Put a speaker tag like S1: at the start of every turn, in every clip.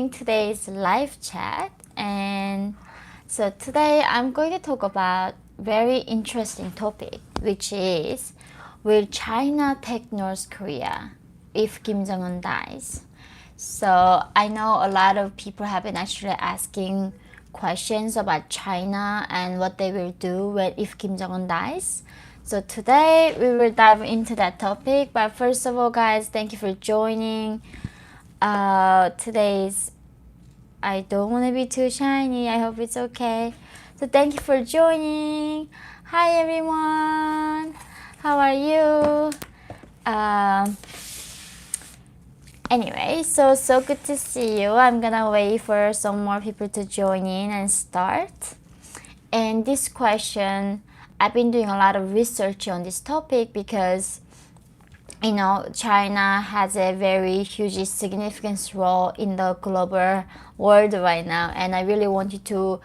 S1: joining today's live chat. And so today I'm going to talk about very interesting topic, which is, will China take North Korea if Kim Jong-un dies? So I know a lot of people have been actually asking questions about China and what they will do if Kim Jong-un dies. So today we will dive into that topic. But first of all, guys, thank you for joining. Today's, I don't want to be too shiny. I hope it's okay. So thank you for joining. Hi everyone. How are you? Anyway, so good to see you. I'm gonna wait for some more people to join in and start. And this question, I've been doing a lot of research on this topic because China has a very huge significant role in the global world right now, and I really wanted to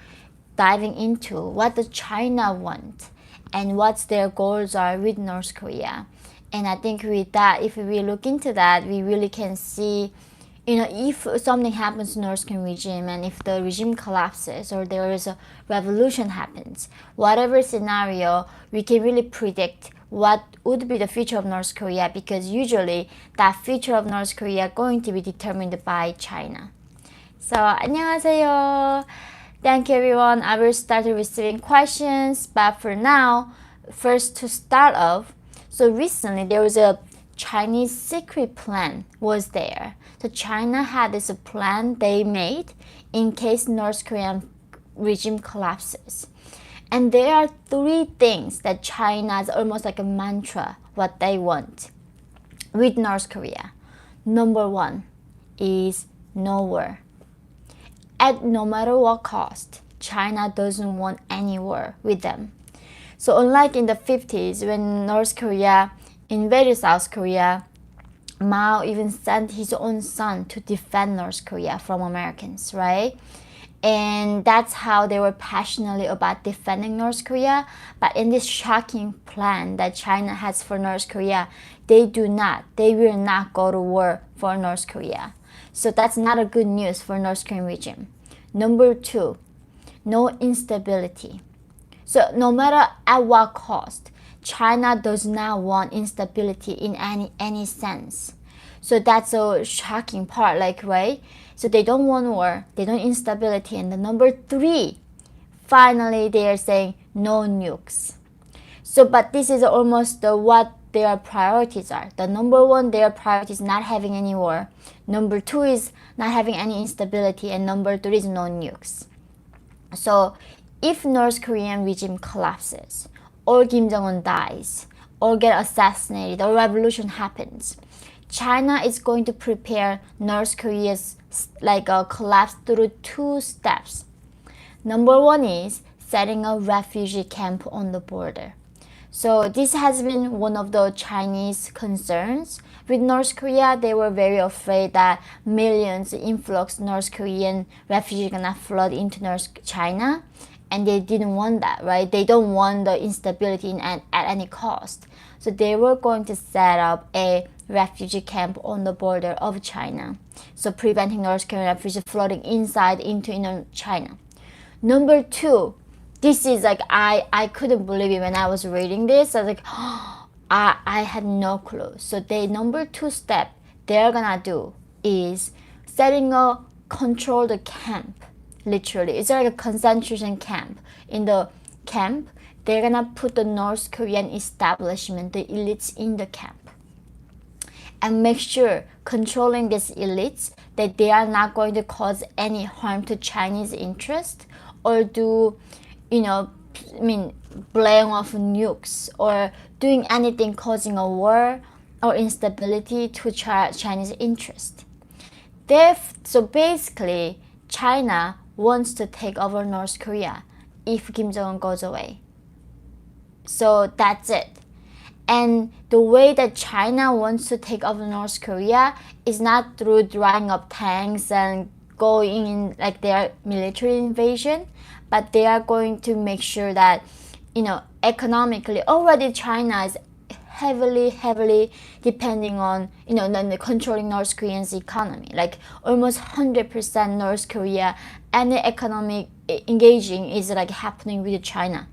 S1: diving into what does China want and what their goals are with North Korea. And I think with that, if we look into that, we really can see, if something happens to North Korean regime and if the regime collapses or there is a revolution happens, whatever scenario, we can really predict what would be the future of North Korea, because usually that future of North Korea going to be determined by China. So 안녕하세요. Thank you everyone. I will start receiving questions, but for now, first to start off, so recently there was a Chinese secret plan was there. So China had this plan they made in case North Korean regime collapses. And there are three things that China is almost like a mantra, what they want with North Korea. Number one is no war. At no matter what cost, China doesn't want any war with them. So unlike in the 50s when North Korea invaded South Korea, Mao even sent his own son to defend North Korea from Americans, right? And that's how they were passionately about defending North Korea. But in this shocking plan that China has for North Korea, they will not go to war for North Korea. So that's not a good news for North Korean regime. Number two, no instability. So no matter at what cost, China does not want instability in any sense. So that's a shocking part, right? So they don't want war, they don't instability. And the number three, finally they are saying no nukes. So but this is almost what their priorities are. The number one, their priority is not having any war. Number two is not having any instability, and number three is no nukes. So if North Korean regime collapses, or Kim Jong-un dies, or get assassinated, or revolution happens, China is going to prepare North Korea's collapse through two steps. Number one is setting a refugee camp on the border. So this has been one of the Chinese concerns with North Korea. They were very afraid that millions influx North Korean refugees gonna flood into North China, and they didn't want that, right? They don't want the instability at any cost. So they were going to set up a refugee camp on the border of China, so preventing North Korean refugees flooding inside into China. Number two, this is I couldn't believe it when I was reading this. I was like, oh, I had no clue. So the number two step they're gonna do is setting a controlled camp. Literally, it's like a concentration camp. In the camp, they're gonna put the North Korean establishment, the elites in the camp, and make sure controlling these elites that they are not going to cause any harm to Chinese interest or do, blowing off nukes or doing anything causing a war or instability to Chinese interest. So basically, China wants to take over North Korea if Kim Jong-un goes away. So that's it. And the way that China wants to take over North Korea is not through drawing up tanks and going in their military invasion, but they are going to make sure that, economically, already China is heavily depending on, controlling North Korean's economy. Like almost 100% North Korea, any economic engaging is like happening with China.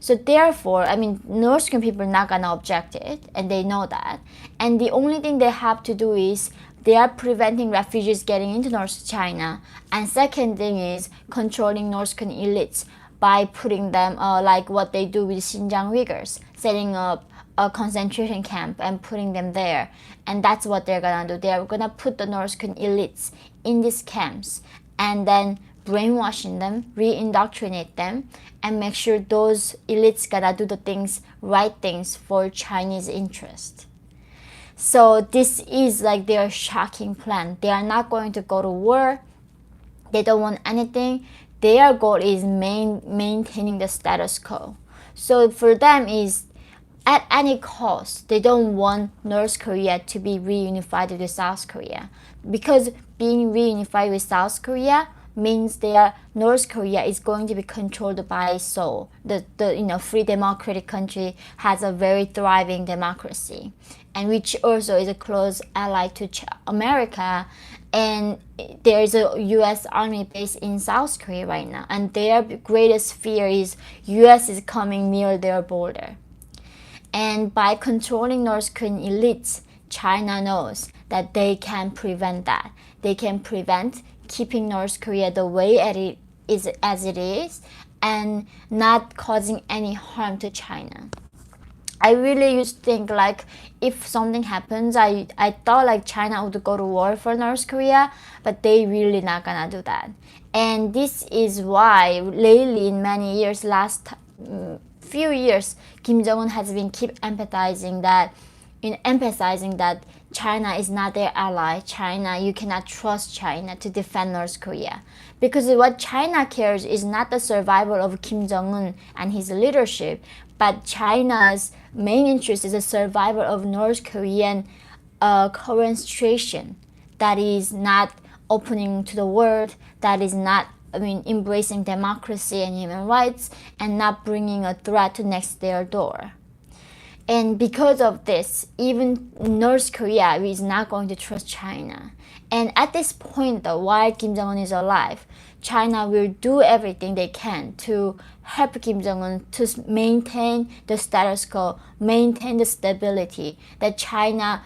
S1: So therefore, North Korean people are not gonna object it, and they know that. And the only thing they have to do is they are preventing refugees getting into North China. And second thing is controlling North Korean elites by putting them, like what they do with Xinjiang Uyghurs, setting up a concentration camp and putting them there. And that's what they're gonna do. They're gonna put the North Korean elites in these camps and then brainwashing them, re-indoctrinate them, and make sure those elites gotta do the right things for Chinese interest. So this is like their shocking plan. They are not going to go to war. They don't want anything. Their goal is maintaining the status quo. So for them is at any cost, they don't want North Korea to be reunified with South Korea, because being reunified with South Korea means North Korea is going to be controlled by Seoul. The free democratic country has a very thriving democracy, and which also is a close ally to America. And there is a U.S. army base in South Korea right now, and their greatest fear is U.S. is coming near their border. And by controlling North Korean elites, China knows that they can prevent that. They can prevent keeping North Korea the way it is, and not causing any harm to China. I really used to think like if something happens, I thought like China would go to war for North Korea, but they really not gonna do that. And this is why lately in many years, last few years, Kim Jong-un has been keep emphasizing that China is not their ally. You cannot trust China to defend North Korea. Because what China cares is not the survival of Kim Jong-un and his leadership, but China's main interest is the survival of North Korean current situation that is not opening to the world, that is not embracing democracy and human rights, and not bringing a threat to next their door. And because of this, even North Korea is not going to trust China. And at this point, though, while Kim Jong-un is alive, China will do everything they can to help Kim Jong-un to maintain the status quo, maintain the stability that China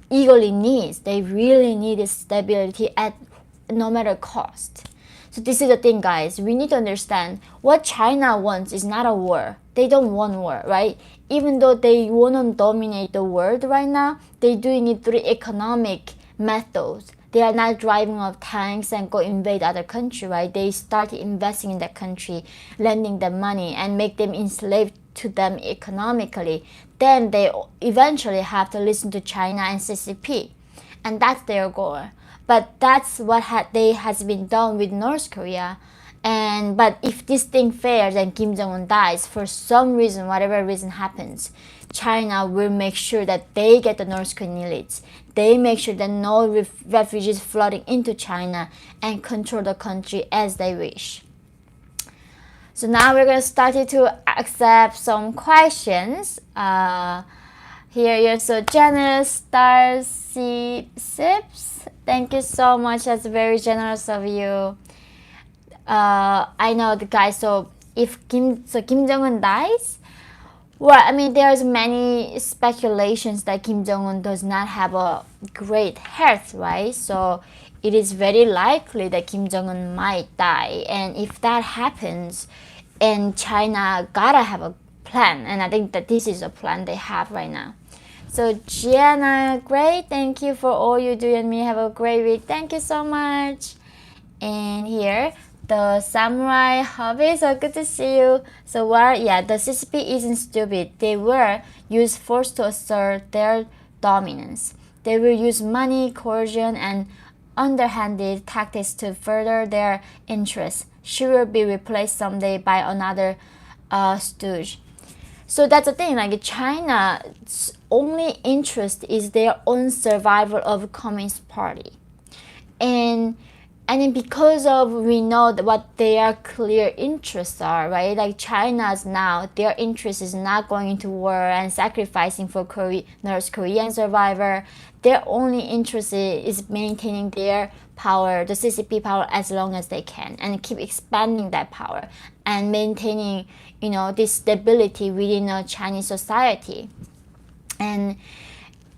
S1: eagerly needs. They really need this stability at no matter cost. So this is the thing, guys. We need to understand what China wants is not a war. They don't want war, right? Even though they want to dominate the world right now, they're doing it through economic methods. They are not driving off tanks and go invade other country, right? They start investing in that country, lending them money, and make them enslaved to them economically. Then they eventually have to listen to China and CCP, and that's their goal. But that's what has been done with North Korea. But if this thing fails and Kim Jong-un dies for some reason, whatever reason happens, China will make sure that they get the North Korean elites. They make sure that no refugees flooding into China, and control the country as they wish. So now we're going to start to accept some questions. Here you're so generous, Starcy Sips. Thank you so much. That's very generous of you. I know the guys. So if Kim Jong-un dies, well, there's many speculations that Kim Jong-un does not have a great health, right? So it is very likely that Kim Jong-un might die, and if that happens, and China gotta have a plan, and I think that this is a plan they have right now. So Gianna, great, thank you for all you do, and me have a great week. Thank you so much. And here, the samurai hobby, so good to see you. So the CCP isn't stupid. They will use force to assert their dominance. They will use money, coercion, and underhanded tactics to further their interests. She will be replaced someday by another stooge. So that's the thing, like China's only interest is their own survival of Communist Party. And And then because of we know what their clear interests are, right? Like China's now, their interest is not going into war and sacrificing for North Korean survivor. Their only interest is maintaining their power, the CCP power, as long as they can, and keep expanding that power and maintaining, this stability within a Chinese society. And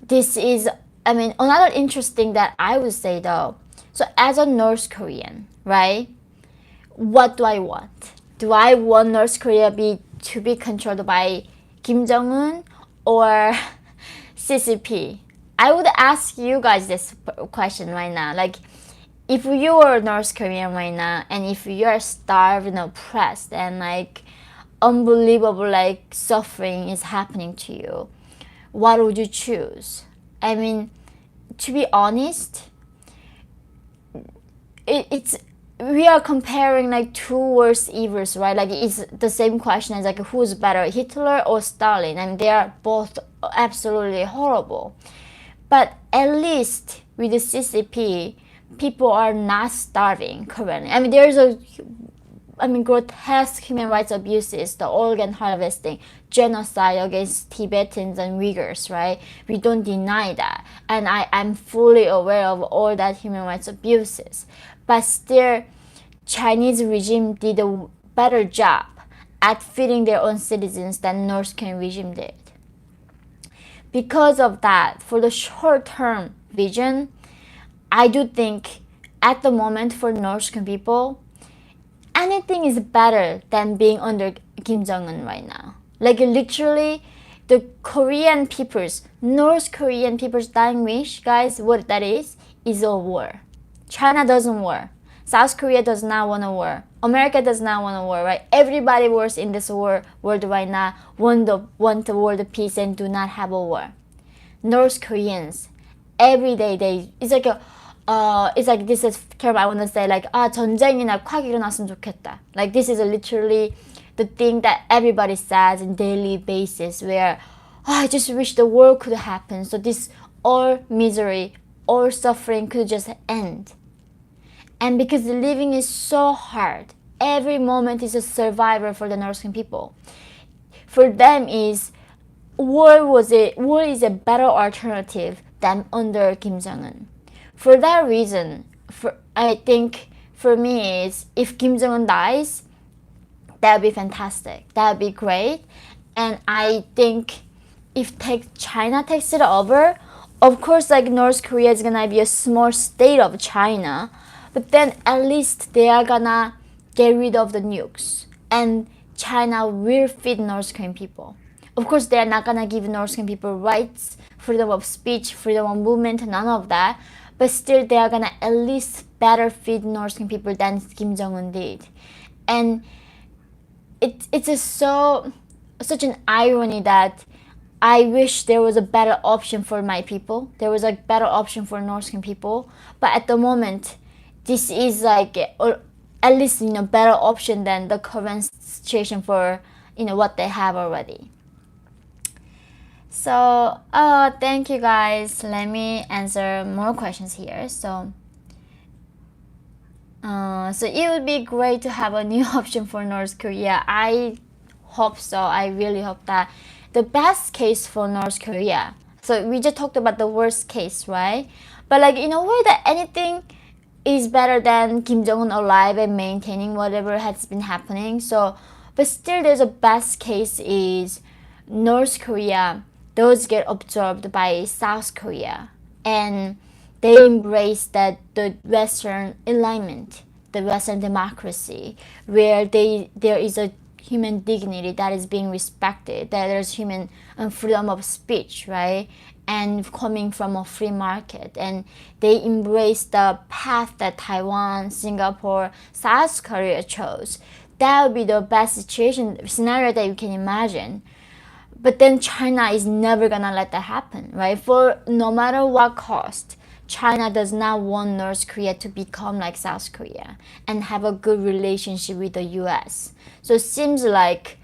S1: this is, another interesting that I would say though. So as a North Korean, right? What do I want? Do I want North Korea to be controlled by Kim Jong-Un or CCP? I would ask you guys this question right now. Like, if you are North Korean right now, and if you are starved and oppressed, and like unbelievable like suffering is happening to you, what would you choose? To be honest, it's we are comparing like two worst evils, right? Like it's the same question as like who's better, Hitler or Stalin, and they are both absolutely horrible. But at least with the CCP, people are not starving currently. There's grotesque human rights abuses, the organ harvesting, genocide against Tibetans and Uyghurs, right? We don't deny that. And I'm fully aware of all that human rights abuses. But still, Chinese regime did a better job at feeding their own citizens than North Korean regime did. Because of that, for the short-term vision, I do think at the moment for North Korean people, anything is better than being under Kim Jong-un right now. Like literally, the Korean people's, North Korean people's dying wish, guys, what that is a war. China doesn't war. South Korea does not want a war. America does not want a war, right? Everybody wars in this world right now want the world peace and do not have a war. North Koreans, every day it's like this is term I want to say, like 전쟁이나 콱 일어났으면 좋겠다. Like this is literally the thing that everybody says on daily basis, where I just wish the war could happen, so this all misery, all suffering could just end. And because living is so hard, every moment is a survivor for the North Korean people. For them war is a better alternative than under Kim Jong-un. For that reason, I think for me is if Kim Jong-un dies, that would be fantastic. That would be great. And I think if China takes it over, of course, like North Korea is gonna be a small state of China, but then at least they are gonna get rid of the nukes, and China will feed North Korean people. Of course, they are not gonna give North Korean people rights, freedom of speech, freedom of movement, none of that. But still, they are gonna at least better feed North Korean people than Kim Jong-un did. And it's just such an irony that I wish there was a better option for my people. There was a better option for North Korean people. But at the moment, this is like, or at least, better option than the current situation for, what they have already. So, thank you guys. Let me answer more questions here. So it would be great to have a new option for North Korea. I hope so. I really hope that the best case for North Korea. So we just talked about the worst case, right? But like in a way that anything is better than Kim Jong-un alive and maintaining whatever has been happening. So, but still there's a best case is North Korea does get absorbed by South Korea, and they embrace that the Western alignment, the Western democracy, where there is a human dignity that is being respected, that there's human freedom of speech, right? And coming from a free market, and they embrace the path that Taiwan, Singapore, South Korea chose. That would be the best scenario that you can imagine. But then China is never gonna let that happen, right? For no matter what cost, China does not want North Korea to become like South Korea and have a good relationship with the US. So it seems like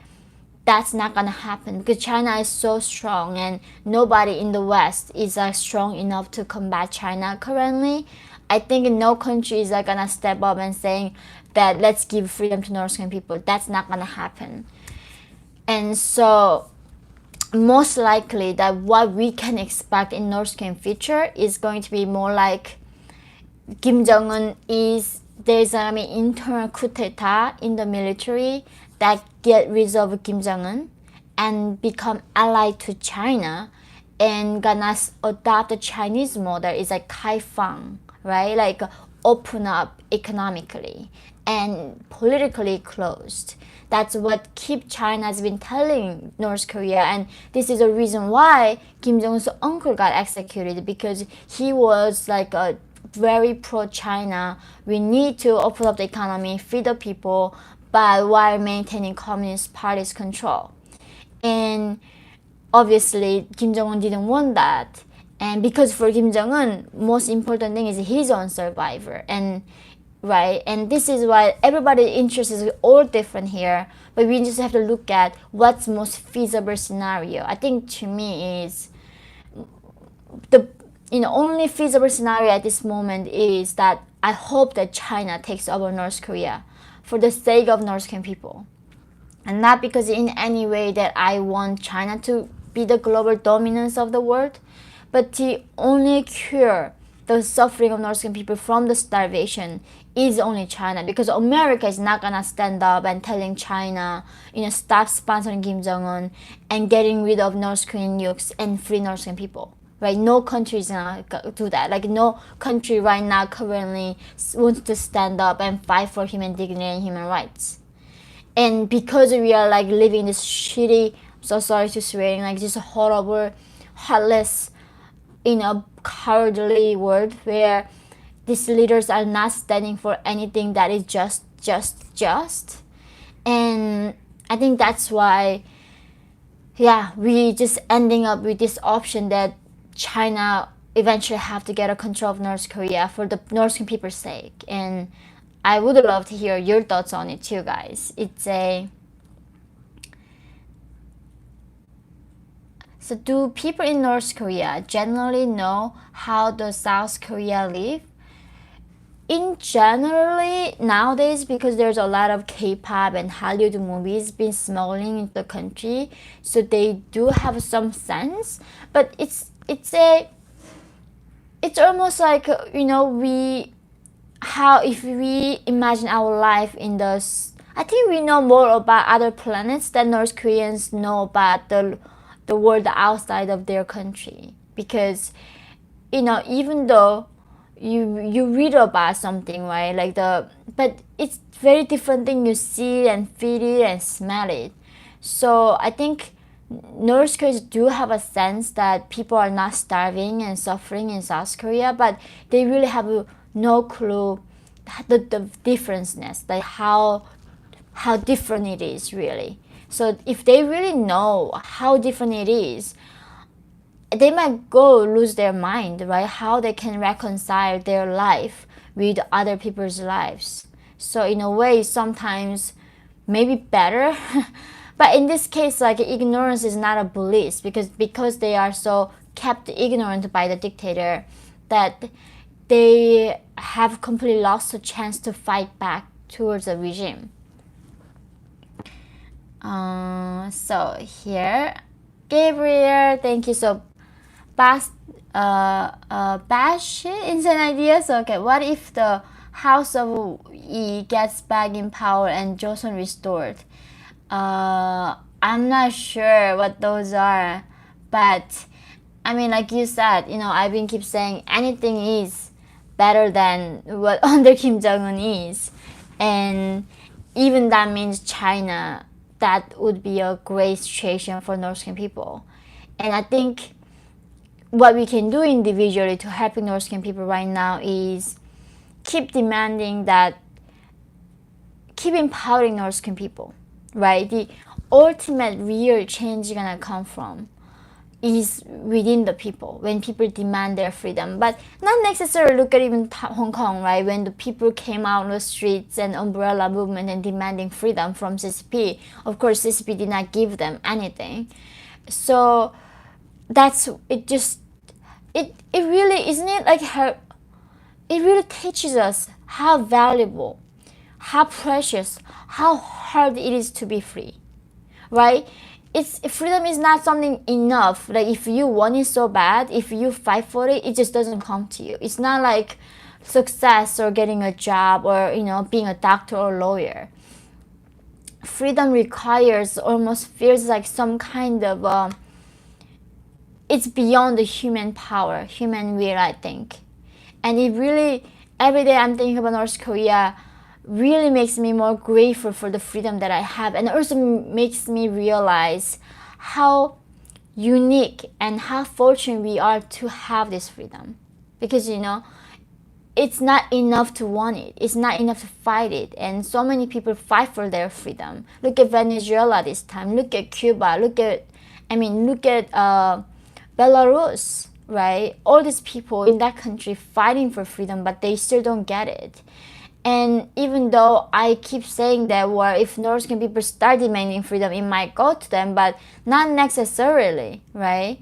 S1: that's not gonna happen because China is so strong, and nobody in the West is strong enough to combat China currently. I think no country is like gonna step up and saying that let's give freedom to North Korean people. That's not gonna happen. And so most likely that what we can expect in North Korean future is going to be more like Kim Jong-un there's gonna be internal coup d'etat in the military that get rid of Kim Jong-un and become allied to China and gonna adopt the Chinese model is like kaifang, right? Like open up economically and politically closed. That's what keep China has been telling North Korea, and this is a reason why Kim Jong-un's uncle got executed, because he was like a very pro-China. We need to open up the economy, feed the people, but while maintaining Communist Party's control. And obviously, Kim Jong-un didn't want that. And because for Kim Jong-un, most important thing is his own survivor. And right, and this is why everybody's interest is all different here. But we just have to look at what's most feasible scenario. I think to me is the only feasible scenario at this moment is that I hope that China takes over North Korea for the sake of North Korean people. And not because in any way that I want China to be the global dominance of the world, but to only cure the suffering of North Korean people from the starvation is only China, because America is not gonna stand up and telling China, stop sponsoring Kim Jong-un and getting rid of North Korean nukes and free North Korean people. Right? No country is gonna do that. Like no country right now currently wants to stand up and fight for human dignity and human rights. And because we are like living in this shitty, so sorry to swearing, like this horrible, heartless, cowardly world where these leaders are not standing for anything that is just. And I think that's why, we just ending up with this option that China eventually have to get a control of North Korea for the North Korean people's sake. And I would love to hear your thoughts on it too, guys. So do people in North Korea generally know how the South Korea live? In generally nowadays, because there's a lot of K-pop and Hollywood movies being smuggling into the country, so they do have some sense. But it's almost like if we imagine our life in I think we know more about other planets than North Koreans know about the world outside of their country, because even though you read about something, right, but it's very different thing you see and feel it and smell it. So I think North Koreans do have a sense that people are not starving and suffering in South Korea, but they really have no clue the differenceness, like how different it is really. So if they really know how different it is, they might go lose their mind, right? How they can reconcile their life with other people's lives. So in a way, sometimes maybe better. But in this case, like ignorance is not a bliss, because they are so kept ignorant by the dictator that they have completely lost a chance to fight back towards the regime. So here, Gabriel, thank you. So Bash insane ideas. Okay, what if the House of E gets back in power and Joseon restored? I'm not sure what those are, but I mean, like you said, I've been keep saying anything is better than what under Kim Jong-un is, and even that means China, that would be a great situation for North Korean people. And I think what we can do individually to help North Korean people right now is keep demanding that, keep empowering North Korean people, right? The ultimate real change gonna come from is within the people, when people demand their freedom. But not necessarily look at even Hong Kong, right? When the people came out on the streets and umbrella movement and demanding freedom from CCP, of course CCP did not give them anything. So that's it. Just it really, isn't it like it really teaches us how valuable, how precious, how hard it is to be free, right? It's freedom is not something enough. Like if you want it so bad, if you fight for it, it just doesn't come to you. It's not like success or getting a job or being a doctor or lawyer. Freedom requires, almost feels like some kind of it's beyond the human power, human will, I think. And it really, every day I'm thinking about North Korea, really makes me more grateful for the freedom that I have, and also makes me realize how unique and how fortunate we are to have this freedom. Because it's not enough to want it, it's not enough to fight it, and so many people fight for their freedom. Look at Venezuela this time, look at Cuba, look at Belarus, right? All these people in that country fighting for freedom, but they still don't get it. And even though I keep saying that, well, if North Korean people start demanding freedom, it might go to them, but not necessarily, right?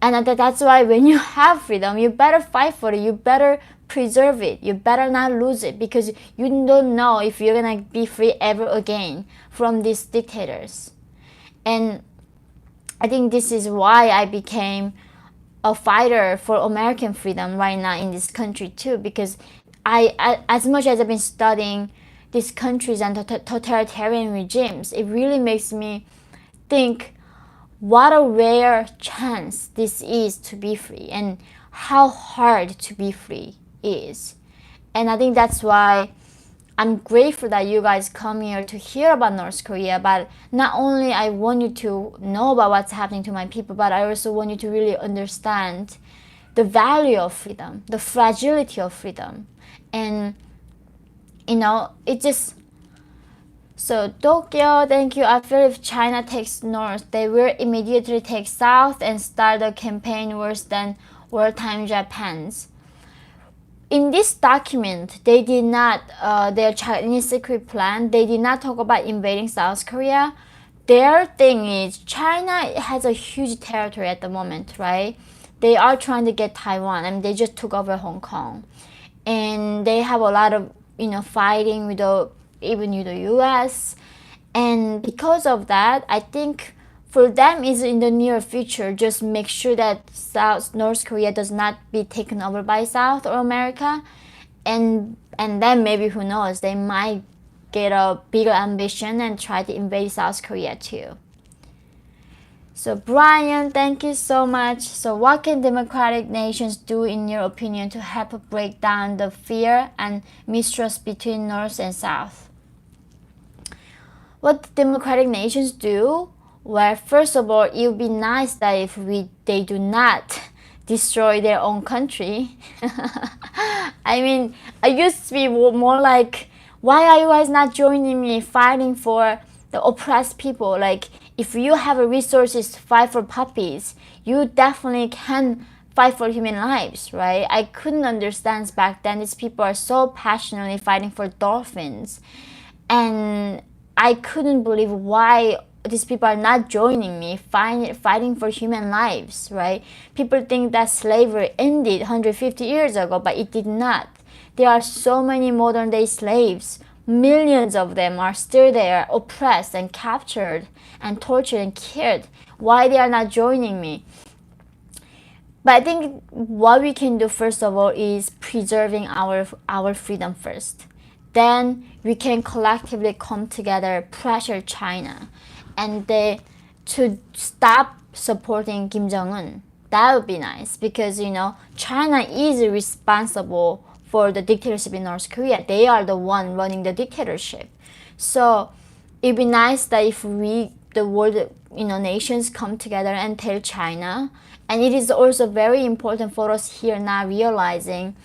S1: And that's why when you have freedom, you better fight for it. You better preserve it. You better not lose it, because you don't know if you're gonna be free ever again from these dictators. And I think this is why I became a fighter for American freedom right now in this country too, because I as much as I've been studying these countries and totalitarian regimes, it really makes me think what a rare chance this is to be free, and how hard to be free is. And I think that's why I'm grateful that you guys come here to hear about North Korea. But not only I want you to know about what's happening to my people, but I also want you to really understand the value of freedom, the fragility of freedom. And it just, so Tokyo, thank you. I feel if China takes north, they will immediately take south and start a campaign worse than wartime Japan's. In this document, they did not, their Chinese secret plan, they did not talk about invading South Korea. Their thing is, China has a huge territory at the moment, right? They are trying to get Taiwan, and they just took over Hong Kong. And they have a lot of, fighting with even with the US. And because of that, I think for them is in the near future, just make sure that North Korea does not be taken over by South or America. And then maybe, who knows, they might get a bigger ambition and try to invade South Korea too. So Brian, thank you so much. So what can democratic nations do in your opinion to help break down the fear and mistrust between North and South? What democratic nations do? Well, first of all, it would be nice that if they do not destroy their own country. I mean, I used to be more like, why are you guys not joining me fighting for the oppressed people? Like, if you have resources to fight for puppies, you definitely can fight for human lives, right? I couldn't understand back then these people are so passionately fighting for dolphins. And I couldn't believe why these people are not joining me fighting for human lives, right? People think that slavery ended 150 years ago, but it did not. There are so many modern day slaves. Millions of them are still there, oppressed and captured and tortured and killed. Why they are not joining me? But I think what we can do first of all is preserving our freedom first. Then we can collectively come together, pressure China, and to stop supporting Kim Jong-Un. That would be nice, because China is responsible for the dictatorship in North Korea. They are the one running the dictatorship. So it'd be nice that if the world, nations come together and tell China. And it is also very important for us here now realizing,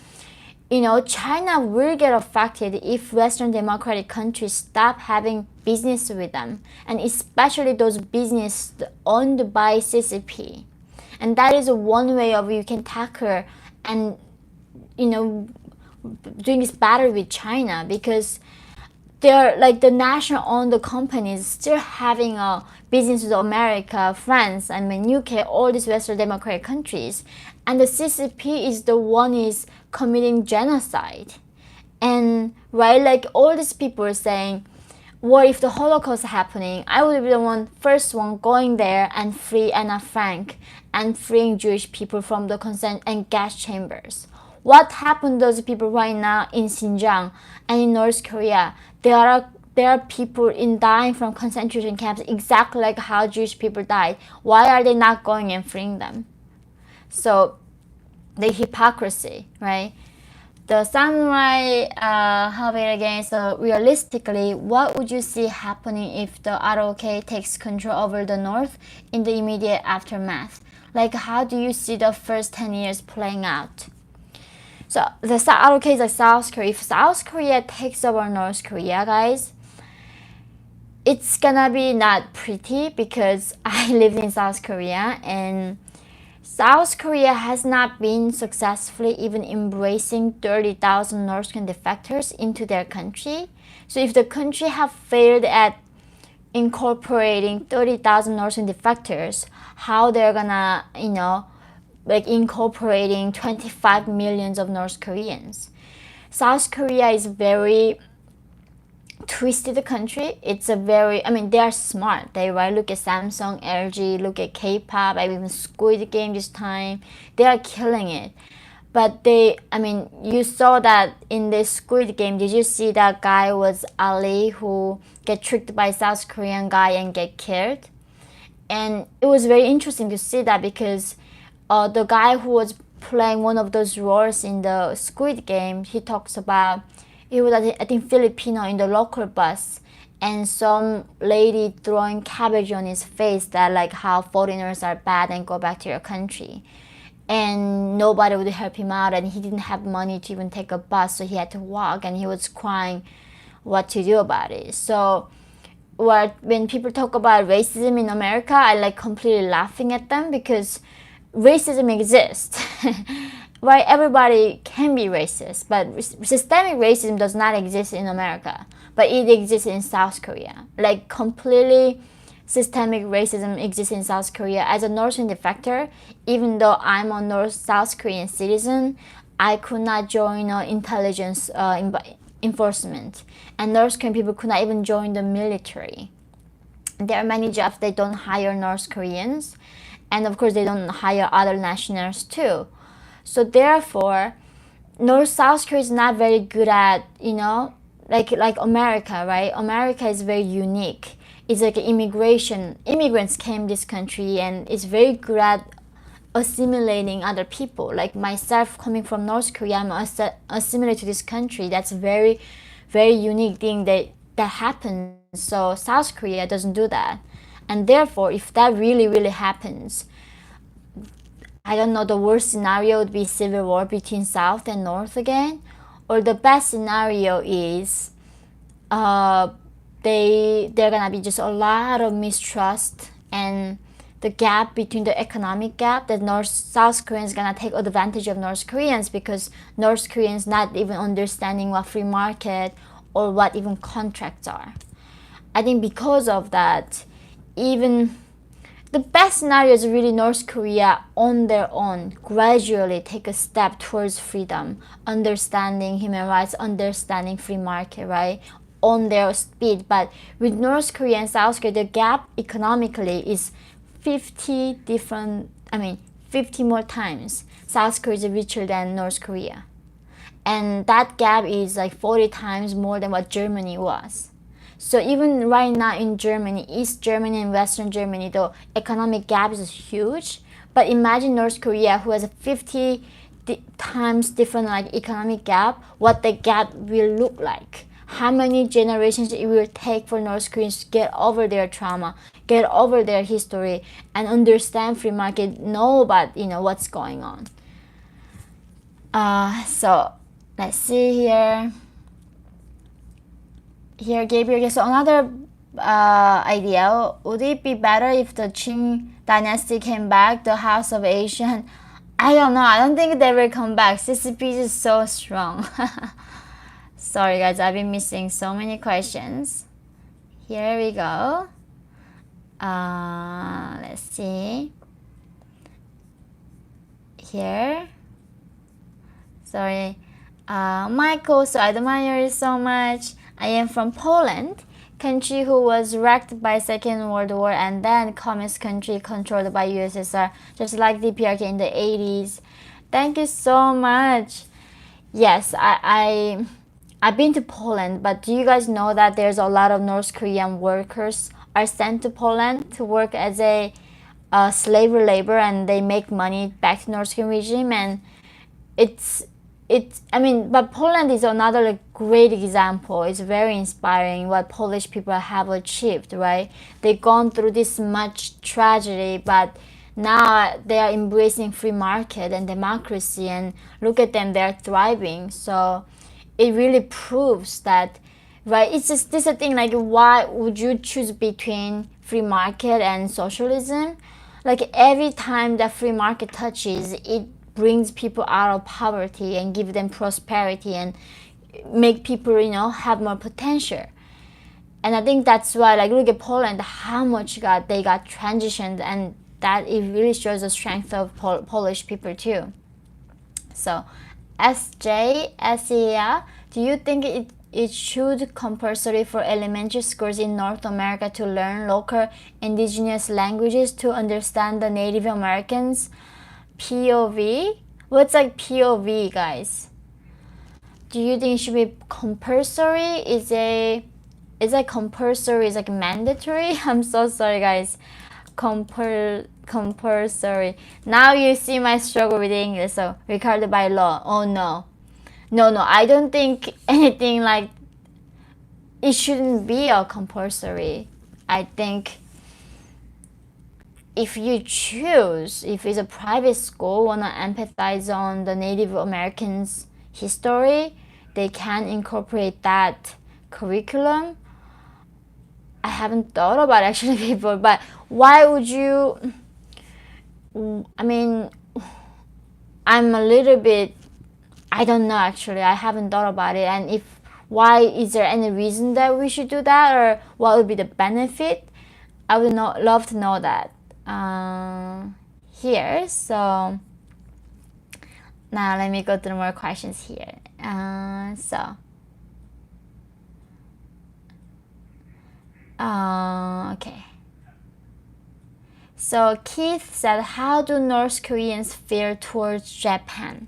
S1: China will get affected if Western democratic countries stop having business with them, and especially those businesses owned by CCP. And that is one way of you can tackle and, doing this battle with China, because they're like the national owned companies still having a business with America, France, I mean UK, all these Western democratic countries, and the CCP is the one is committing genocide. And right, like all these people are saying, what if the Holocaust is happening? I would be the first one going there and free Anna Frank and freeing Jewish people from the concent and gas chambers. What happened to those people right now in Xinjiang and in North Korea? There are people in dying from concentration camps exactly like how Jewish people died. Why are they not going and freeing them? So the hypocrisy, right? The samurai have it again. So realistically, what would you see happening if the ROK takes control over the north in the immediate aftermath? Like, how do you see the first 10 years playing out? So the ROK is like South Korea. If South Korea takes over North Korea, guys, it's gonna be not pretty because I lived in South Korea, and South Korea has not been successfully even embracing 30,000 North Korean defectors into their country. So if the country have failed at incorporating 30,000 North Korean defectors, how they're gonna, like incorporating 25 millions of North Koreans? South Korea is very twisted country. It's a very, I mean, they are smart. They right look at Samsung, LG, look at K-pop, even Squid Game this time. They are killing it. But you saw that in this Squid Game. Did you see that guy was Ali who get tricked by South Korean guy and get killed? And it was very interesting to see that because the guy who was playing one of those roles in the Squid Game, he talks about he was, I think, Filipino in the local bus, and some lady throwing cabbage on his face that like how foreigners are bad and go back to your country. And nobody would help him out, and he didn't have money to even take a bus, so he had to walk, and he was crying what to do about it. So when people talk about racism in America, I like completely laughing at them because racism exists. Right, everybody can be racist, but systemic racism does not exist in America, but it exists in South Korea. Like completely systemic racism exists in South Korea. As a North Korean defector, even though I'm a South Korean citizen, I could not join intelligence enforcement, and North Korean people could not even join the military. There are many jobs they don't hire North Koreans, and of course they don't hire other nationals too. So therefore, South Korea is not very good at, like America, right? America is very unique. It's like immigration. Immigrants came this country and it's very good at assimilating other people. Like myself coming from North Korea, I'm assimilated to this country. That's a very, very unique thing that happens. So South Korea doesn't do that. And therefore, if that really, really happens, I don't know, the worst scenario would be civil war between South and North again, or the best scenario is they're gonna be just a lot of mistrust, and the gap between the economic gap that South Koreans gonna take advantage of North Koreans because North Koreans not even understanding what free market or what even contracts are. I think because of that, even the best scenario is really North Korea on their own gradually take a step towards freedom, understanding human rights, understanding free market, right? On their speed. But with North Korea and South Korea, the gap economically is 50 more times. South Korea is richer than North Korea. And that gap is like 40 times more than what Germany was. So even right now in Germany, East Germany and Western Germany, the economic gap is huge. But imagine North Korea, who has a 50 times different like economic gap, what the gap will look like. How many generations it will take for North Koreans to get over their trauma, get over their history, and understand free market, know about what's going on. So let's see here. Here, Gabriel. So another idea, would it be better if the Qing dynasty came back, the House of Asian? I don't know. I don't think they will come back. CCP is so strong. Sorry guys, I've been missing so many questions. Here we go. Let's see. Here. Sorry. Michael, so I admire you so much. I am from Poland, country who was wrecked by Second World War and then communist country controlled by USSR, just like DPRK in the 80s. Thank you so much. Yes, I've been to Poland, but do you guys know that there's a lot of North Korean workers are sent to Poland to work as a slave labor, and they make money back to North Korean regime, and but Poland is another like, great example. It's very inspiring what Polish people have achieved, right? They've gone through this much tragedy, but now they are embracing free market and democracy, and look at them, they're thriving. So it really proves that, right? It's just this a thing, like why would you choose between free market and socialism? Like every time that free market touches, it brings people out of poverty and give them prosperity and make people, have more potential. And I think that's why, like, look at Poland, how much they got transitioned, and that it really shows the strength of Polish people too. So, SJ, SEA, do you think it should compulsory for elementary schools in North America to learn local indigenous languages to understand the Native Americans? POV? What's like POV, guys? Do you think it should be compulsory? Is it compulsory? Is like mandatory? I'm so sorry, guys. Compulsory. Now you see my struggle with English. So Ricardo by law. Oh no. No. I don't think anything like it shouldn't be a compulsory. I think if you choose, if it's a private school, wanna empathize on the Native Americans' history, they can incorporate that curriculum. I haven't thought about actually before, but why would you? I mean, I'm a little bit, I don't know actually. I haven't thought about it, and why is there any reason that we should do that, or what would be the benefit? I would love to know that. Here, so now let me go through more questions here. Okay. So Keith said, how do North Koreans feel towards Japan?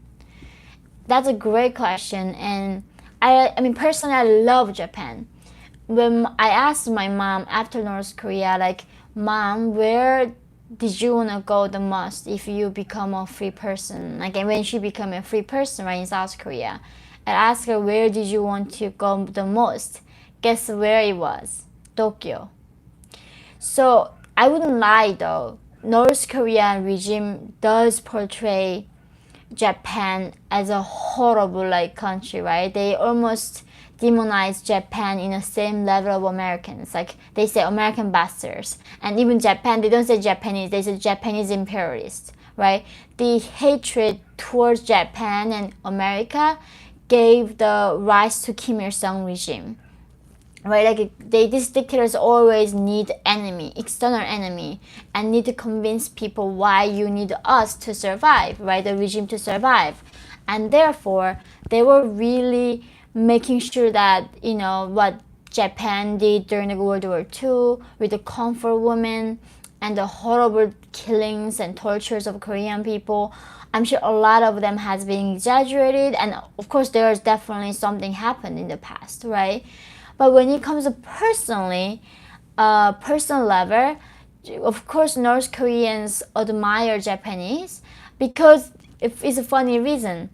S1: That's a great question, and I mean personally I love Japan. When I asked my mom after North Korea, like, Mom, where did you want to go the most if you become a free person? Like when she became a free person, right, in South Korea, I asked her, where did you want to go the most? Guess where it was? Tokyo. So I wouldn't lie though, North Korean regime does portray Japan as a horrible like country, right? They almost demonize Japan in the same level of Americans. Like they say American bastards, and even Japan, they don't say Japanese, they say Japanese imperialists, right? The hatred towards Japan and America gave the rise to Kim Il-sung regime, right? Like these dictators always need enemy, external enemy, and need to convince people why you need us to survive, right? The regime to survive. And therefore they were really making sure that, what Japan did during the World War II with the comfort women and the horrible killings and tortures of Korean people. I'm sure a lot of them has been exaggerated, and of course there's definitely something happened in the past, right? But when it comes to personal level, of course North Koreans admire Japanese because it's a funny reason.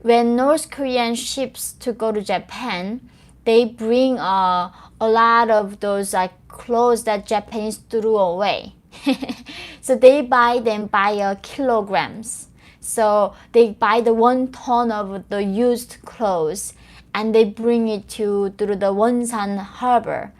S1: When North Korean ships to go to Japan, they bring a lot of those like clothes that Japanese threw away. So they buy them by kilograms. So they buy the 1 ton of the used clothes and they bring it through the Wonsan harbor.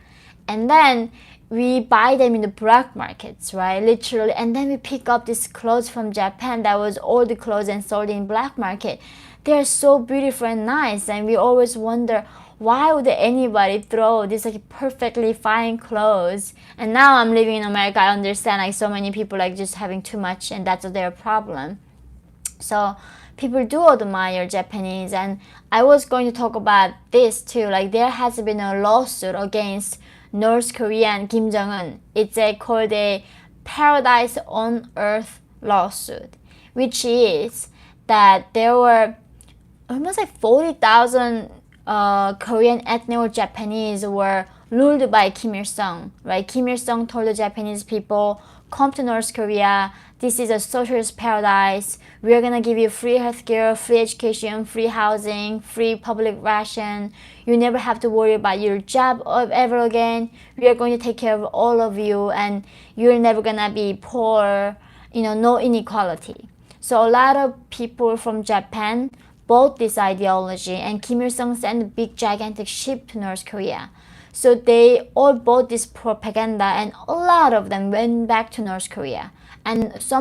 S1: And then we buy them in the black markets, right? Literally. And then we pick up these clothes from Japan that was old clothes and sold in black market. They're so beautiful and nice, and we always wonder why would anybody throw this like perfectly fine clothes? And now I'm living in America, I understand like so many people like just having too much, and that's their problem. So people do admire Japanese, and I was going to talk about this too. Like there has been a lawsuit against North Korea and Kim Jong-Un. It's called a Paradise on Earth lawsuit, which is that there were almost like 40,000 Korean ethnic or Japanese were ruled by Kim Il-sung, right? Kim Il-sung told the Japanese people, come to North Korea. This is a socialist paradise. We're gonna give you free healthcare, free education, free housing, free public ration. You never have to worry about your job ever again. We are going to take care of all of you, and you're never gonna be poor. No inequality. So a lot of people from Japan bought this ideology, and Kim Il-sung sent a big gigantic ship to North Korea. So they all bought this propaganda, and a lot of them went back to North Korea. And a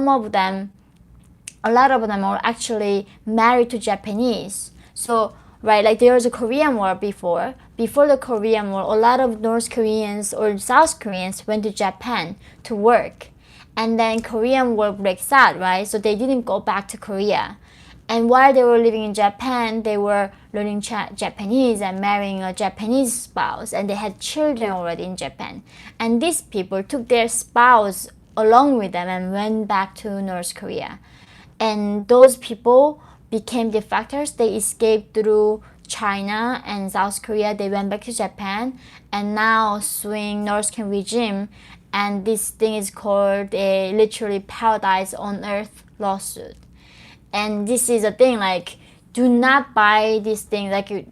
S1: lot of them are actually married to Japanese. So, right, like there was a Korean War before. Before the Korean War, a lot of North Koreans or South Koreans went to Japan to work. And then Korean War breaks out, right? So they didn't go back to Korea. And while they were living in Japan, they were learning Japanese and marrying a Japanese spouse, and they had children already in Japan. And these people took their spouse along with them and went back to North Korea. And those people became defectors. They escaped through China and South Korea. They went back to Japan and now suing North Korean regime. And this thing is called a literally Paradise on Earth lawsuit. And this is a thing, like, do not buy this thing. Like, it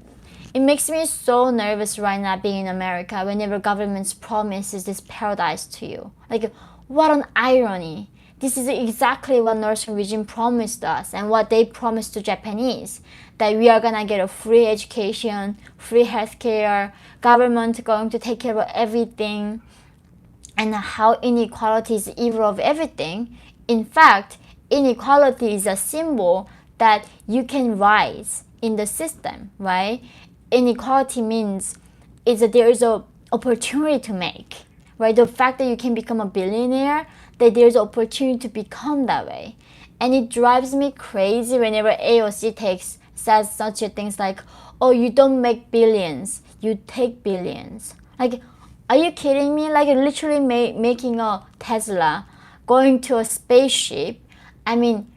S1: makes me so nervous right now being in America whenever governments promises this paradise to you. Like, what an irony. This is exactly what North Korean regime promised us and what they promised to Japanese. That we are gonna get a free education, free healthcare, government going to take care of everything, and how inequality is the evil of everything. In fact, inequality is a symbol that you can rise in the system, right? Inequality means there is an opportunity to make, right? The fact that you can become a billionaire, that there's an opportunity to become that way. And it drives me crazy whenever AOC says such a things like, oh, you don't make billions, you take billions. Like, are you kidding me? Like, literally making a Tesla, going to a spaceship. I mean,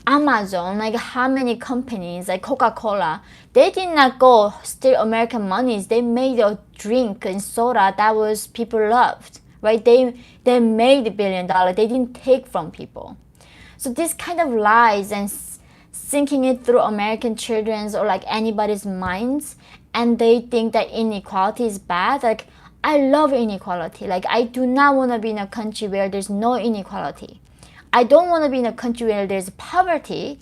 S1: Amazon, like how many companies, like Coca-Cola, they did not go steal American monies. They made a drink and soda that was people loved, right? They made $1 billion. They didn't take from people. So this kind of lies and sinking it through American children's or like anybody's minds, and they think that inequality is bad. Like, I love inequality. Like, I do not want to be in a country where there's no inequality. I don't want to be in a country where there's poverty,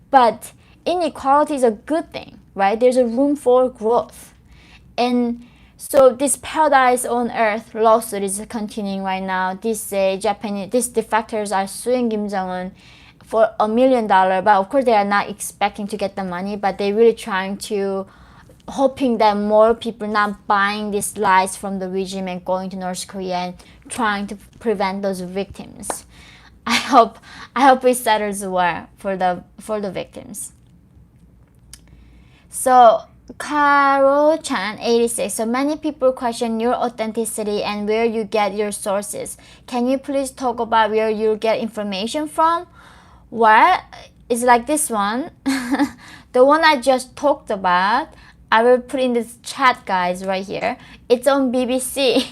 S1: but inequality is a good thing, right? There's a room for growth. And so this Paradise on Earth lawsuit is continuing right now. These defectors are suing Kim Jong-un for $1 million, but of course they are not expecting to get the money, but they're really hoping that more people not buying these lies from the regime and going to North Korea and trying to prevent those victims. I hope it settles well for the victims. So Caro Chan 86. So many people question your authenticity and where you get your sources. Can you please talk about where you get information from? Well, it's like this one. The one I just talked about, I will put in this chat, guys, right here. It's on BBC.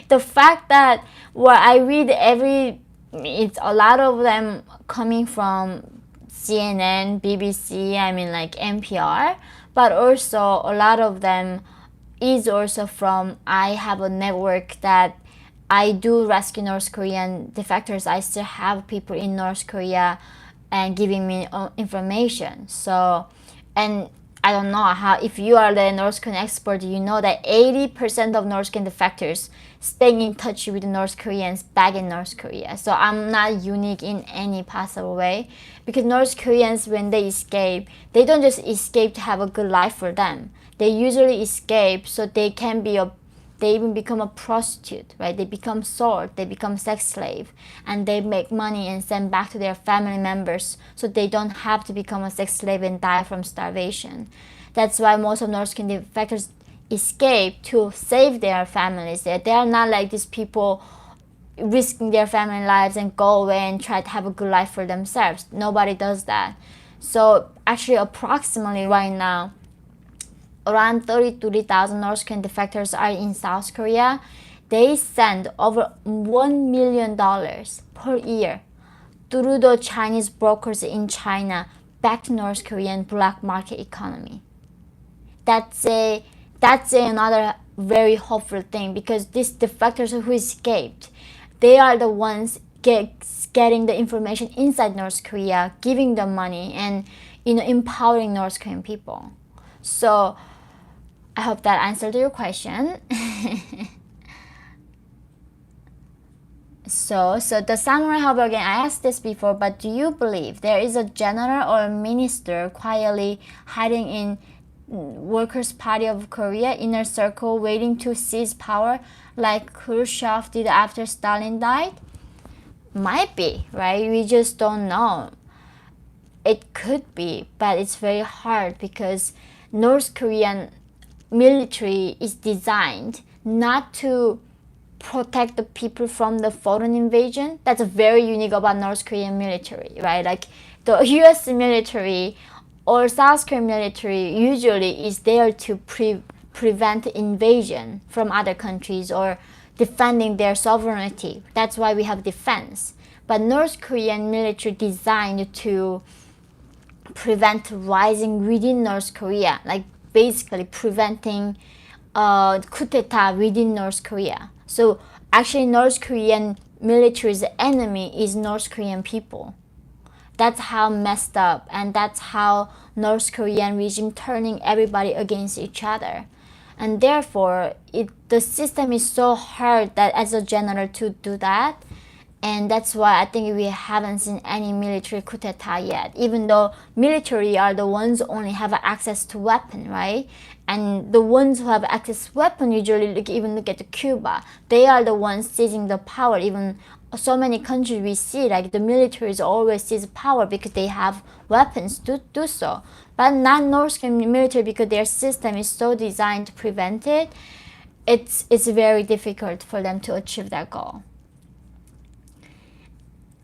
S1: The fact that I read it's a lot of them coming from CNN, BBC, I mean like NPR, but also a lot of them is also from, I have a network that I do rescue North Korean defectors. I still have people in North Korea and giving me information. So, and I don't know how, if you are the North Korean expert, you know that 80% of North Korean defectors staying in touch with the North Koreans back in North Korea. So I'm not unique in any possible way, because North Koreans, when they escape, they don't just escape to have a good life for them. they usually escape so they even become a prostitute, right? They become sold, they become sex slave, and they make money and send back to their family members so they don't have to become a sex slave and die from starvation. That's why most of North Korean defectors escape to save their families. They are not like these people risking their family lives and go away and try to have a good life for themselves. Nobody does that. So actually approximately right now, around 33,000 North Korean defectors are in South Korea. They send over $1 million per year through the Chinese brokers in China back to North Korean black market economy. That's another very hopeful thing, because these defectors who escaped, they are the ones getting the information inside North Korea, giving them money, and empowering North Korean people. So I hope that answered your question. So the samurai harbor, again, I asked this before, but do you believe there is a general or minister quietly hiding in Workers' Party of Korea inner circle waiting to seize power like Khrushchev did after Stalin died? Might be, right? We just don't know. It could be, but it's very hard because North Korean military is designed not to protect the people from the foreign invasion. That's very unique about North Korean military, right? Like the US military or South Korean military usually is there to prevent invasion from other countries or defending their sovereignty. That's why we have defense. But North Korean military designed to prevent rising within North Korea, like basically preventing coup d'etat within North Korea. So actually North Korean military's enemy is North Korean people. That's how messed up, and that's how North Korean regime turning everybody against each other. And therefore, the system is so hard that as a general to do that. And that's why I think we haven't seen any military coup d'etat yet, even though military are the ones who only have access to weapon, right? And the ones who have access to weapon usually look at Cuba. They are the ones seizing the power. Even so many countries we see, like the military is always seize power because they have weapons to do so. But not North Korean military, because their system is so designed to prevent it. It's very difficult for them to achieve that goal.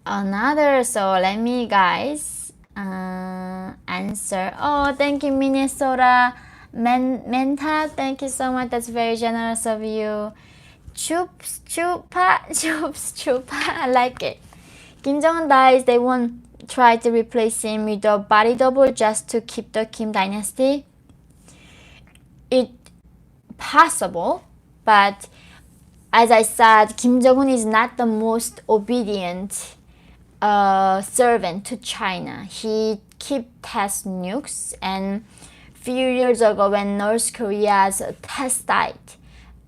S1: So let me guys answer. Oh, thank you, Minnesota Menta, thank you so much, that's very generous of you. Chups chupa, I like it. Kim Jong-un dies, they won't try to replace him with a body double just to keep the Kim dynasty. It's possible, but as I said, Kim Jong-un is not the most obedient servant to China. He keep test nukes, and few years ago when North Korea's test site,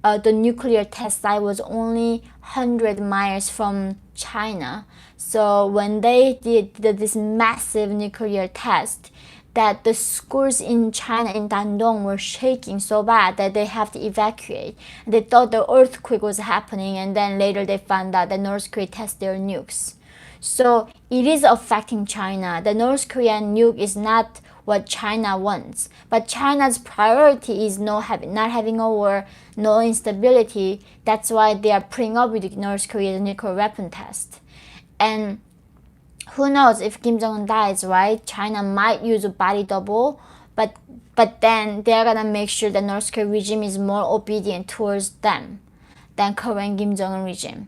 S1: the nuclear test site was only 100 miles from China. So when they did this massive nuclear test, that the schools in China, in Dandong, were shaking so bad that they have to evacuate. They thought the earthquake was happening, and then later they found out that North Korea tested their nukes. So it is affecting China. The North Korean nuke is not what China wants, but China's priority is not having a war, no instability. That's why they are putting up with North Korea's nuclear weapon test. And who knows, if Kim Jong-un dies, right? China might use a body double, but then they're gonna make sure the North Korean regime is more obedient towards them than current Kim Jong-un regime.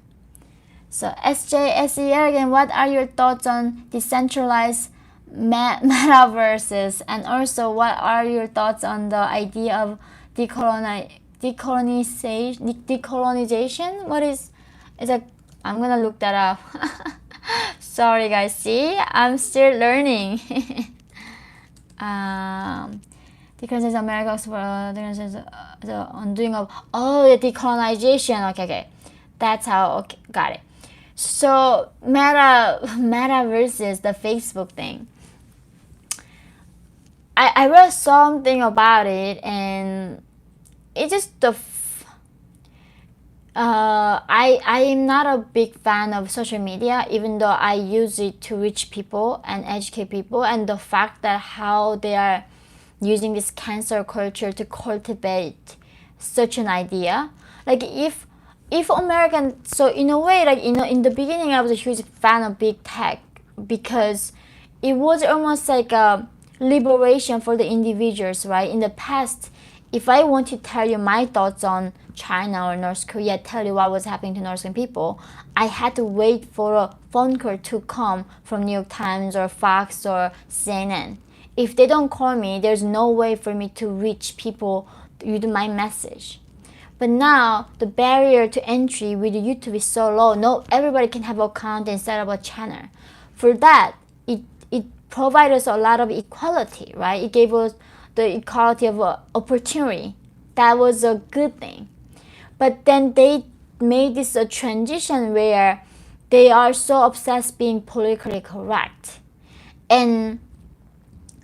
S1: So SJSE again, what are your thoughts on decentralized metaverses, and also what are your thoughts on the idea of decolonization? What is it? I'm gonna look that up. Sorry guys, see, I'm still learning. Decolonization America for the undoing of the decolonization. Okay, that's how. Okay, got it. So meta versus the Facebook thing. I read something about it, and it just I am not a big fan of social media, even though I use it to reach people and educate people, and the fact that how they are using this cancel culture to cultivate such an idea. Like if American, so in a way, like in the beginning I was a huge fan of big tech because it was almost like a liberation for the individuals, right? In the past, if I want to tell you my thoughts on China or North Korea, tell you what was happening to North Korean people, I had to wait for a phone call to come from New York Times or Fox or CNN. If they don't call me, there's no way for me to reach people with my message. But now the barrier to entry with YouTube is so low. No, everybody can have an account and set up a channel. For that, it provided us a lot of equality, right? It gave us the equality of opportunity. That was a good thing. But then they made this a transition where they are so obsessed being politically correct. And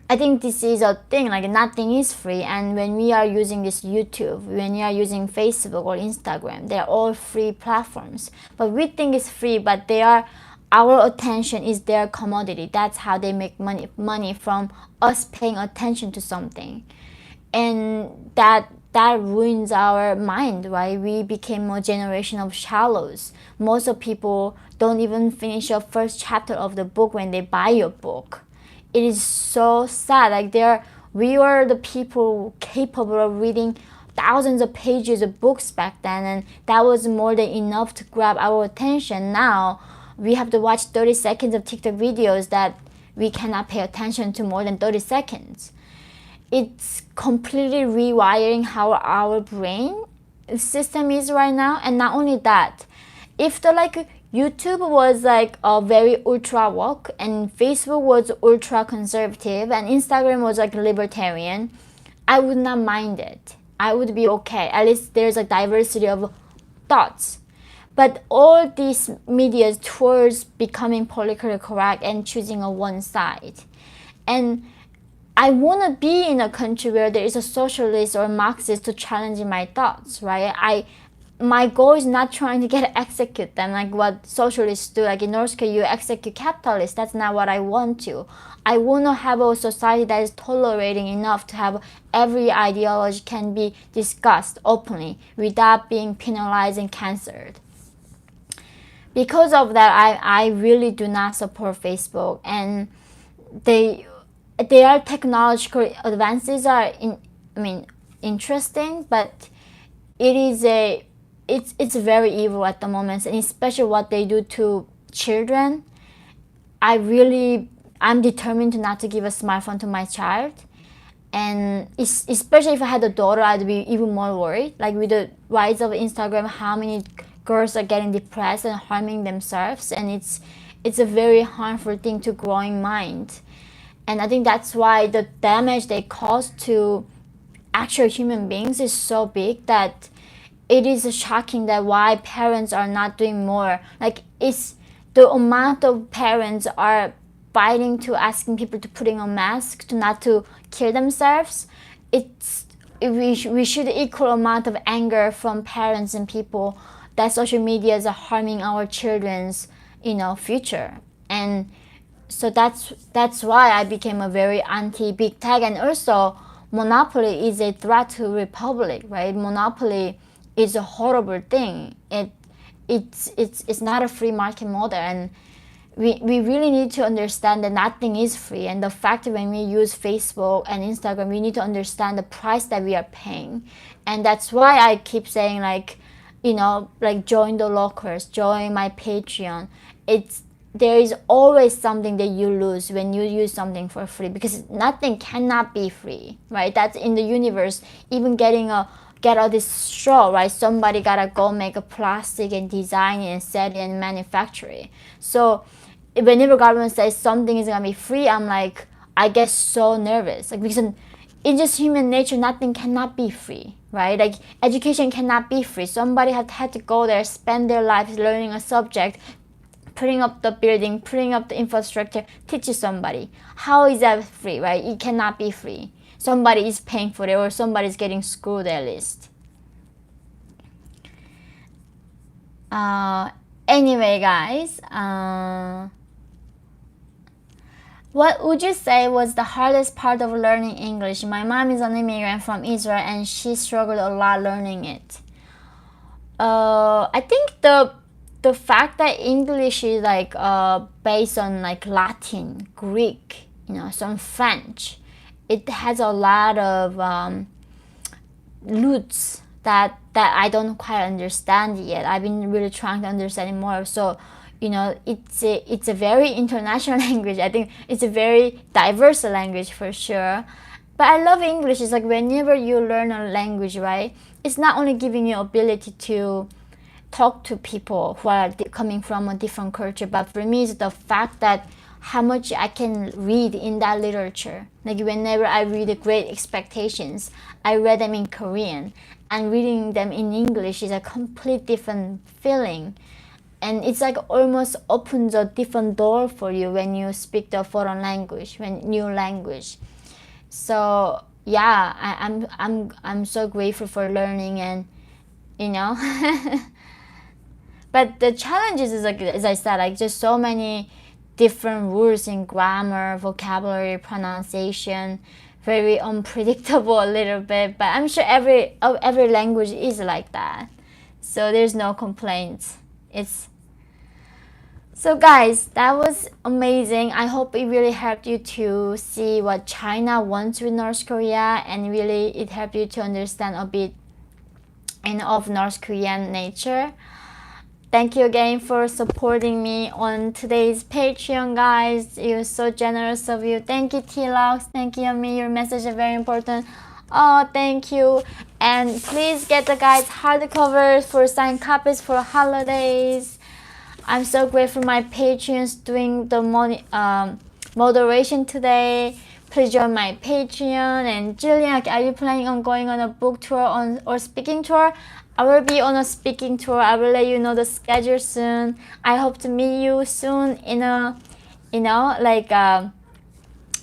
S1: I think this is a thing, like nothing is free. And when we are using this YouTube, when we are using Facebook or Instagram, they're all free platforms. But we think it's free, but they are, our attention is their commodity. That's how they make money from us paying attention to something. And that ruins our mind, right? We became a generation of shallows. Most of people don't even finish the first chapter of the book when they buy your book. It is so sad. Like we were the people capable of reading thousands of pages of books back then, and that was more than enough to grab our attention. Now we have to watch 30 seconds of TikTok videos that we cannot pay attention to more than 30 seconds. It's completely rewiring how our brain system is right now. And not only that, if the YouTube was like a very ultra woke and Facebook was ultra conservative and Instagram was like libertarian, I would not mind it. I would be okay. At least there's a diversity of thoughts. But all these media towards becoming politically correct and choosing a one side. And I want to be in a country where there is a socialist or Marxist to challenge my thoughts, right? My goal is not trying to execute them like what socialists do. Like in North Korea, you execute capitalists. That's not what I want to. I want to have a society that is tolerating enough to have every ideology can be discussed openly without being penalized and censored. Because of that, I really do not support Facebook, and their technological advances are interesting, but it's very evil at the moment, and especially what they do to children. I'm determined not to give a smartphone to my child, and especially if I had a daughter, I'd be even more worried. Like with the rise of Instagram, how many girls are getting depressed and harming themselves, and it's a very harmful thing to growing mind. And I think that's why the damage they cause to actual human beings is so big that it is shocking that why parents are not doing more. Like it's the amount of parents are fighting to asking people to putting a mask to not to kill themselves. We should equal amount of anger from parents and people that social media is harming our children's future. And so that's why I became a very anti big tech. And also monopoly is a threat to republic, right? Monopoly is a horrible thing. It's not a free market model, and we really need to understand that nothing is free. And the fact that when we use Facebook and Instagram, we need to understand the price that we are paying. And that's why I keep saying join the lockers, join my Patreon. There is always something that you lose when you use something for free, because nothing cannot be free, right? That's in the universe. Even get all this straw, right? Somebody gotta go make a plastic and design it and set it and manufacture it. So whenever government says something is gonna be free, I get so nervous, because it's just human nature. Nothing cannot be free, right? Like education cannot be free. Somebody had to go there, spend their lives learning a subject, putting up the building, putting up the infrastructure, teach somebody. How is that free, right? It cannot be free. Somebody is paying for it, or somebody is getting screwed at least. Anyway, guys, what would you say was the hardest part of learning English? My mom is an immigrant from Israel, and she struggled a lot learning it. I think the fact that English is like based on like Latin, Greek, some French, it has a lot of roots that I don't quite understand yet. I've been really trying to understand it more. So, it's a very international language. I think it's a very diverse language for sure. But I love English. It's like whenever you learn a language, right? It's not only giving you ability to talk to people who are coming from a different culture, but for me, it's the fact that how much I can read in that literature. Like whenever I read The Great Expectations, I read them in Korean, and reading them in English is a complete different feeling. And it's like almost opens a different door for you when you speak the foreign language, when new language. So yeah, I'm so grateful for learning, and but the challenges is like, as I said, like just so many different rules in grammar, vocabulary, pronunciation, very unpredictable a little bit. But I'm sure every language is like that, so there's no complaints. So guys, that was amazing. I hope it really helped you to see what China wants with North Korea, and really it helped you to understand a bit of North Korean nature. Thank you again for supporting me on today's Patreon, guys. You're so generous of you. Thank you, T-Lox. Thank you, Yeonmi. Your message is very important. Oh, thank you. And please get the guys hardcovers for signed copies for holidays. I'm so grateful for my patrons doing the moderation today. Please join my Patreon. And Jillian, are you planning on going on a book tour or speaking tour? I will be on a speaking tour. I will let you know the schedule soon. I hope to meet you soon in a, in the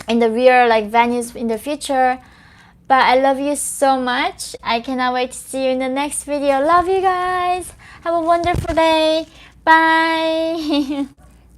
S1: real venues in the future. But I love you so much. I cannot wait to see you in the next video. Love you guys. Have a wonderful day. Bye.